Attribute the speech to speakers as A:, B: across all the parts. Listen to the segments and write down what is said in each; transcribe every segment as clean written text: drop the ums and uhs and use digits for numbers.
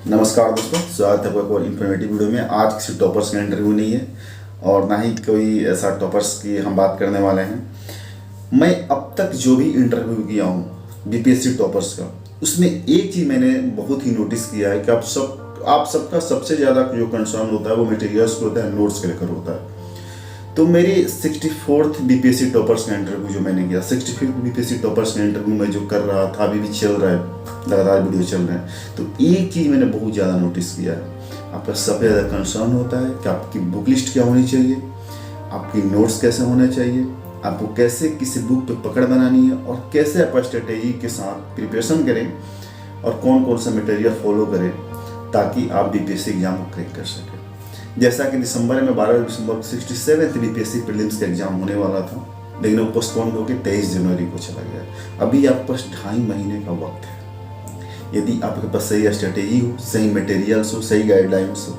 A: नमस्कार दोस्तों, स्वागत है आपका इन्फॉर्मेटिव वीडियो में। आज किसी टॉपर्स का इंटरव्यू नहीं है और ना ही कोई ऐसा टॉपर्स की हम बात करने वाले हैं। मैं अब तक जो भी इंटरव्यू किया हूँ बीपीएससी टॉपर्स का, उसमें एक चीज़ मैंने बहुत ही नोटिस किया है कि आप सबका सबसे ज़्यादा जो कंसर्न होता है वो मटेरियल्स को होता है, नोट्स के लेकर होता है। तो मेरी 64th बीपीएससी टॉपर्स का इंटरव्यू जो मैंने किया, 65th बीपीएससी टॉपर्स का इंटरव्यू मैं जो कर रहा था, अभी भी चल रहा है, लगातार वीडियो चल रहे हैं। तो एक चीज़ मैंने बहुत ज़्यादा नोटिस किया है, आपका सबसे ज़्यादा कंसर्न होता है कि आपकी बुक लिस्ट क्या होनी चाहिए, आपकी नोट्स कैसे होने चाहिए, आपको कैसे किसी बुक पे पकड़ बनानी है और कैसे आप स्ट्रेटेजी के साथ प्रिपरेशन करें और कौन कौन सा मटेरियल फॉलो करें ताकि आप बीपीएससी एग्जाम को क्रैक कर सकें। जैसा कि दिसंबर में 12 दिसंबर 67th बीपीएससी प्रीलिम्स का एग्जाम होने वाला था, लेकिन वो पोस्टपोन होकर 23 जनवरी को चला गया। अभी आपके पास 2.5 महीने का वक्त है। यदि आपके पास सही स्ट्रेटेजी हो, सही मटेरियल्स हो, सही गाइडलाइंस हो,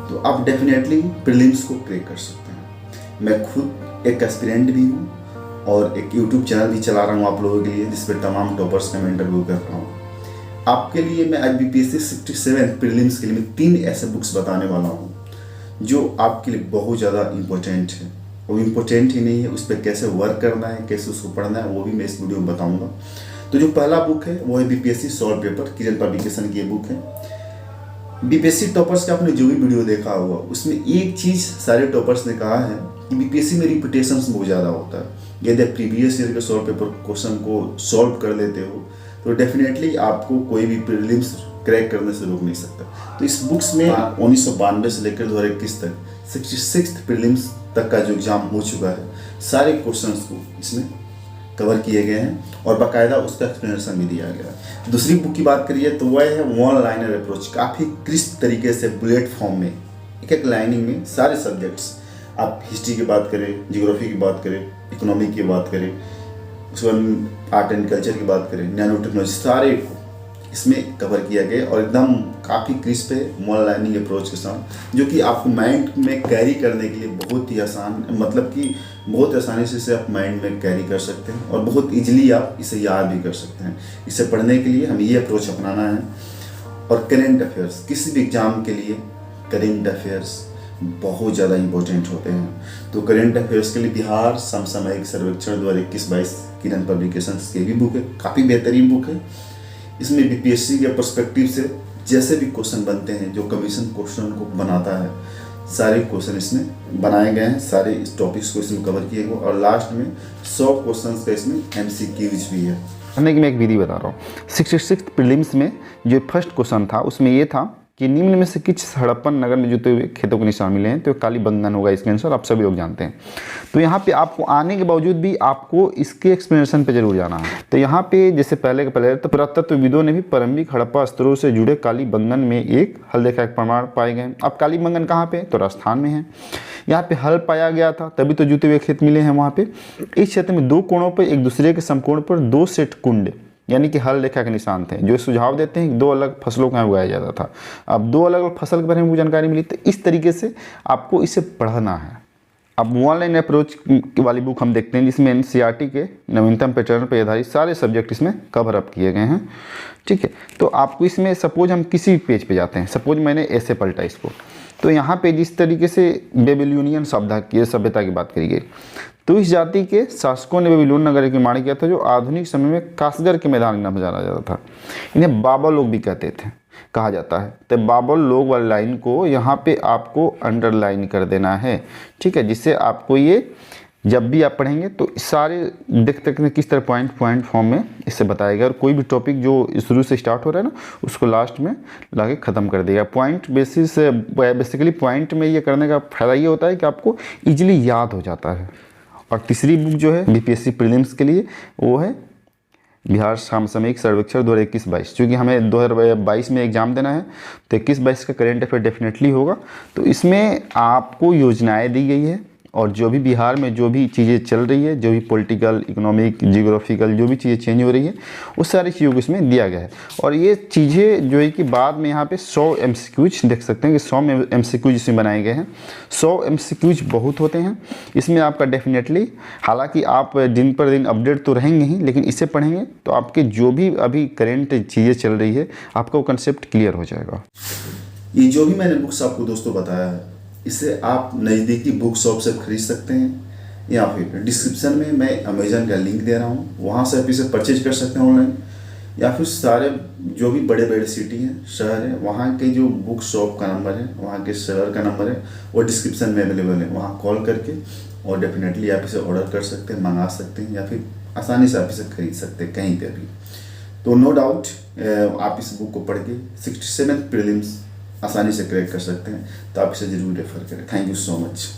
A: तो आप डेफिनेटली प्रीलिम्स को क्रैक कर सकते हैं। मैं खुद एक एस्पिरेंट भी हूँ और एक यूट्यूब चैनल भी चला रहा हूँ आप लोगों के लिए, जिस पर तमाम टॉपर्स का मैं इंटरव्यू कर रहा हूँ। आपके लिए मैं आज बीपीएससी 67 प्रीलिम्स के लिए 3 ऐसे बुक्स बताने वाला हूँ जो आपके लिए बहुत ज़्यादा इम्पोर्टेंट है। वो इम्पोर्टेंट ही नहीं है, उस पर कैसे वर्क करना है, कैसे उसको पढ़ना है, वो भी मैं इस वीडियो में बताऊंगा। तो जो पहला बुक है वो है बीपीएससी सॉल्व पेपर, किरण पब्लिकेशन की ये बुक है। बीपीएससी टॉपर्स का आपने जो भी वीडियो देखा होगा, उसमें एक चीज़ सारे टॉपर्स ने कहा है कि बीपीएससी में रिपीटेशन बहुत ज़्यादा होता है। यदि आप प्रीवियस ईयर के सॉल्व पेपर क्वेश्चन को सॉल्व कर लेते हो तो डेफिनेटली आपको कोई भी प्रीलिम्स क्रैक करने से रोक नहीं सकता। तो इस बुक्स में 1992 से लेकर 2021 तक 66th प्रीलिम्स तक का जो एग्जाम हो चुका है, सारे क्वेश्चंस को इसमें कवर किए गए हैं और बाकायदा उसका एक्सप्लेनेशन भी दिया गया है। दूसरी बुक की बात करिए तो वह है वन लाइनर अप्रोच। काफ़ी क्रिस्प तरीके से बुलेट फॉर्म में एक एक लाइनिंग में सारे सब्जेक्ट्स, आप हिस्ट्री की बात करें, जियोग्राफी की बात करें, इकोनॉमी की बात करें, उसके बाद आर्ट एंड कल्चर की बात करें, नैनो टेक्नोलॉजी, सारे को इसमें कवर किया गया और एकदम काफ़ी क्रिस्प है वन लाइनिंग अप्रोच के साथ, जो कि आपको माइंड में कैरी करने के लिए बहुत ही आसान, मतलब कि बहुत आसानी से इसे आप माइंड में कैरी कर सकते हैं और बहुत इजीली आप इसे याद भी कर सकते हैं। इसे पढ़ने के लिए हमें ये अप्रोच अपनाना है। और करेंट अफेयर्स, किसी भी एग्जाम के लिए करेंट अफेयर्स बहुत ज़्यादा इंपॉर्टेंट होते हैं। तो करेंट अफेयर्स के लिए बिहार समसामयिक सर्वेक्षण 2021-22 किरण पब्लिकेशंस की भी बुक है, काफ़ी बेहतरीन बुक है। इसमें बीपीएससी के पर्सपेक्टिव से जैसे भी क्वेश्चन बनते हैं, जो कमीशन क्वेश्चन को बनाता है, सारे क्वेश्चन इसमें बनाए गए हैं, सारे इस टॉपिक्स को इसमें कवर किए गए और लास्ट में 100 क्वेश्चन का इसमें एमसीक्यूज भी है।
B: मैं एक विधि बता रहा हूँ। 66th प्रीलिम्स में जो फर्स्ट क्वेश्चन था उसमें ये था कि निम्न में से किस हड़प्पन नगर में जुते हुए खेतों के निशान मिले हैं, तो कालीबंगन होगा इसका आंसर, आप सभी लोग जानते हैं। तो यहाँ पे आपको आने के बावजूद भी आपको इसके एक्सप्लेनेशन पे जरूर जाना है। तो यहाँ पे जैसे पहले तो पुरातत्वविदों ने भी प्रारंभिक हड़प्पा स्तरों से जुड़े कालीबंगन में एक हल देखा प्रमाण पाए गए। अब कालीबंगन कहाँ पे, तो राजस्थान में है। यहाँ पे हल पाया गया था, तभी तो जुते हुए खेत मिले हैं वहाँ पे। इस क्षेत्र में 2 कोणों पर एक दूसरे के समकोण पर 2 सेट कुंड यानी कि हल रेखा के निशान थे, जो सुझाव देते हैं कि 2 अलग फसलों का उगाया जाता था। अब 2 अलग अलग फसल के बारे में जानकारी मिली, तो इस तरीके से आपको इसे पढ़ना है। अब वन लाइन अप्रोच वाली बुक हम देखते हैं, जिसमें एनसीईआरटी के नवीनतम पैटर्न पर आधारित सारे सब्जेक्ट इसमें कवर अप किए गए हैं। ठीक है, तो आपको इसमें सपोज हम किसी पेज पे जाते हैं, सपोज मैंने ऐसे पलटा इसको, तो यहाँ पे जिस तरीके से बेबीलोनियन सभ्यता की बात करी गई, तो इस जाति के शासकों ने बेबीलोन नगर का निर्माण किया था, जो आधुनिक समय में कासगर के मैदान के नाम से जाना जाता था। इन्हें बाबा लोग भी कहा जाता है। तो बाबा लोग वाली लाइन को यहाँ पे आपको अंडरलाइन कर देना है। ठीक है, जिससे आपको ये जब भी आप पढ़ेंगे तो सारे देख सकते हैं किस तरह पॉइंट फॉर्म में इससे बताएगा, और कोई भी टॉपिक जो शुरू से स्टार्ट हो रहा है ना, उसको लास्ट में लाके ख़त्म कर देगा। पॉइंट बेसिस, बेसिकली पॉइंट में ये करने का फायदा ये होता है कि आपको ईजिली याद हो जाता है। और तीसरी बुक जो है बीपीएससी प्रीलिम्स के लिए, वो है बिहार समसामयिक सर्वेक्षण 2021-22, क्योंकि हमें 2022 में एग्जाम देना है, तो 21-22 का करेंट अफेयर डेफिनेटली होगा। तो इसमें आपको योजनाएं दी गई है और जो भी बिहार में जो भी चीज़ें चल रही है, जो भी पॉलिटिकल, इकोनॉमिक, जियोग्राफिकल जो भी चीज़ें चेंज हो रही है, उस सारी चीज़ों को इसमें दिया गया है। और ये चीज़ें जो है कि बाद में यहाँ पे 100 MCQs देख सकते हैं कि 100 MCQs इसमें बनाए गए हैं। 100 MCQs बहुत होते हैं इसमें आपका डेफिनेटली, हालांकि आप दिन पर दिन अपडेट तो रहेंगे ही, लेकिन इसे पढ़ेंगे तो आपके जो भी अभी करेंट चीज़ें चल रही है आपका वो कंसेप्ट क्लियर हो जाएगा।
A: ये जो भी मैंने बुक्स आपको दोस्तों बताया है, इसे आप नज़दीकी बुक शॉप से खरीद सकते हैं, या फिर डिस्क्रिप्शन में मैं अमेजन का लिंक दे रहा हूँ, वहाँ से आप इसे परचेज कर सकते हैं ऑनलाइन, या फिर सारे जो भी बड़े बड़े सिटी हैं, शहर हैं, वहाँ के जो बुक शॉप का नंबर है, वहाँ के शहर का नंबर है, वो डिस्क्रिप्शन में अवेलेबल है, वहाँ कॉल करके और डेफिनेटली आप इसे ऑर्डर कर सकते हैं, मंगा सकते हैं, या फिर आसानी से आप इसे खरीद सकते हैं कहीं पर भी। तो नो डाउट आप इस बुक को पढ़ के 67th प्रीलिम्स आसानी से क्रैक कर सकते हैं, तो आप इसे ज़रूर रेफर करें। Thank you so much.